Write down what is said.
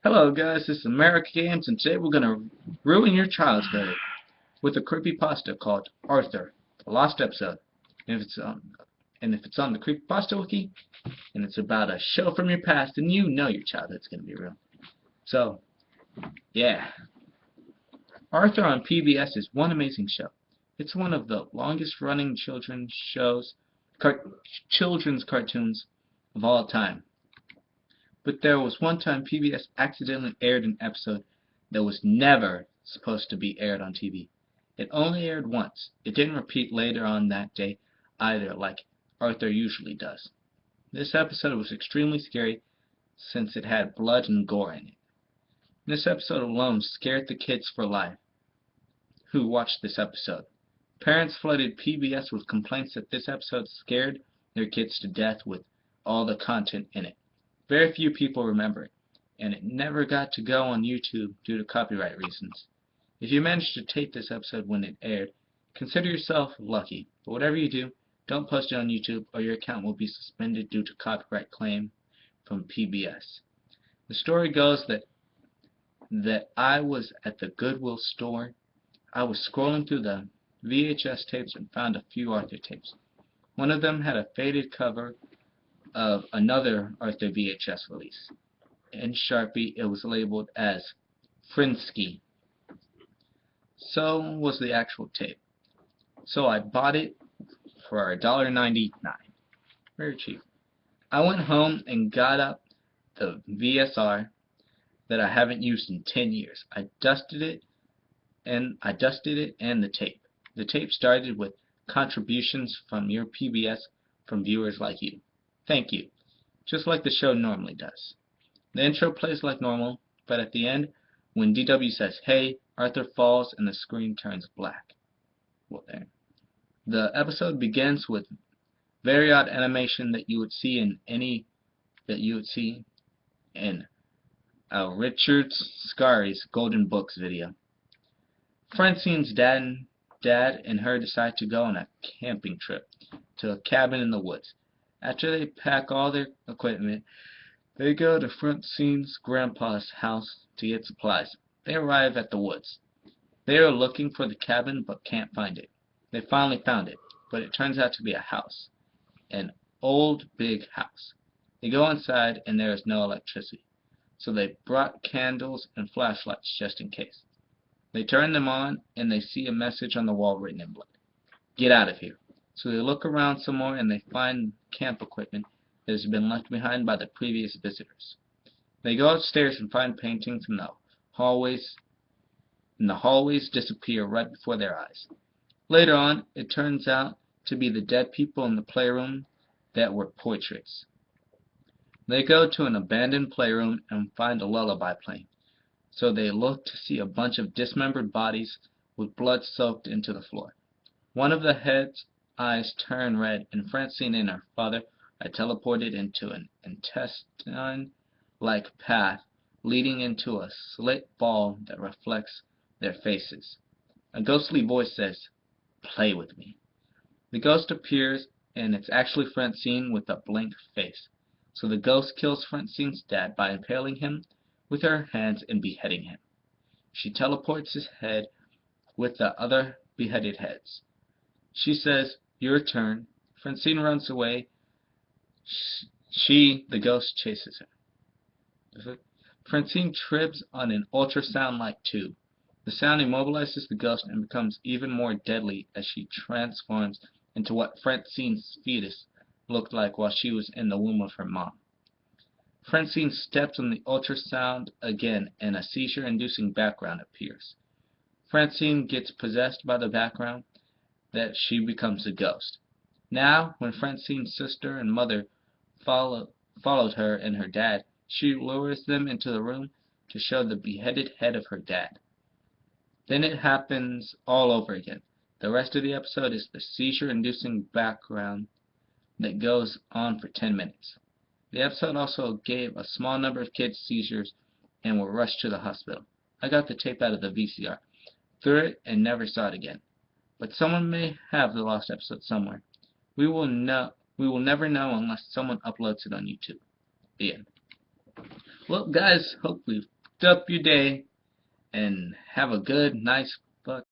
Hello guys, this is America Games, and today we're gonna ruin your childhood with a creepypasta called Arthur, the Lost Episode. And if it's on the creepypasta wiki, and it's about a show from your past, then you know your childhood's gonna be ruined. So, yeah, Arthur on PBS is one amazing show. It's one of the longest-running car children's cartoons of all time. But there was one time PBS accidentally aired an episode that was never supposed to be aired on TV. It only aired once. It didn't repeat later on that day either, like Arthur usually does. This episode was extremely scary since it had blood and gore in it. This episode alone scared the kids for life who watched this episode. Parents flooded PBS with complaints that this episode scared their kids to death with all the content in it. Very few people remember it, and it never got to go on YouTube due to copyright reasons. If you managed to tape this episode when it aired, consider yourself lucky, but whatever you do, don't post it on YouTube or your account will be suspended due to copyright claim from PBS. The story goes that I was at the Goodwill store. I was scrolling through the VHS tapes and found a few Arthur tapes. One of them had a faded cover of another Arthur VHS release. In Sharpie, it was labeled as Frinsky. So was the actual tape. So I bought it for $1.99. Very cheap. I went home and got up the VSR that I haven't used in 10 years. I dusted it and the tape. The tape started with contributions from your PBS from viewers like you. Thank you. Just like the show normally does. The intro plays like normal, but at the end, when DW says, "Hey," Arthur falls and the screen turns black. Well, there. The episode begins with very odd animation that you would see in Richard Scarry's Golden Books video. Francine's dad and her decide to go on a camping trip to a cabin in the woods. After they pack all their equipment, they go to Francine's grandpa's house to get supplies. They arrive at the woods. They are looking for the cabin but can't find it. They finally found it, but it turns out to be a house. An old big house. They go inside and there is no electricity, so they brought candles and flashlights just in case. They turn them on and they see a message on the wall written in blood. "Get out of here." So they look around some more and they find camp equipment that has been left behind by the previous visitors. They go upstairs and find paintings in the hallways, and the hallways disappear right before their eyes. Later on, it turns out to be the dead people in the playroom that were portraits. They go to an abandoned playroom and find a lullaby playing. So they look to see a bunch of dismembered bodies with blood soaked into the floor. One of the head's eyes turn red, and Francine and her father are teleported into an intestine-like path leading into a slit ball that reflects their faces. A ghostly voice says, "Play with me." The ghost appears, and it's actually Francine with a blank face. So the ghost kills Francine's dad by impaling him with her hands and beheading him. She teleports his head with the other beheaded heads. She says, "Your turn." Francine runs away. The ghost, chases her. Francine trips on an ultrasound-like tube. The sound immobilizes the ghost and becomes even more deadly as she transforms into what Francine's fetus looked like while she was in the womb of her mom. Francine steps on the ultrasound again and a seizure-inducing background appears. Francine gets possessed by the background that she becomes a ghost. Now, when Francine's sister and mother followed her and her dad, she lures them into the room to show the beheaded head of her dad. Then it happens all over again. The rest of the episode is the seizure-inducing background that goes on for 10 minutes. The episode also gave a small number of kids seizures and were rushed to the hospital. I got the tape out of the VCR, threw it, and never saw it again. But someone may have the lost episode somewhere. We will never know unless someone uploads it on YouTube. The end. Well, guys, hope we've fucked up your day, and have a good, nice fuck.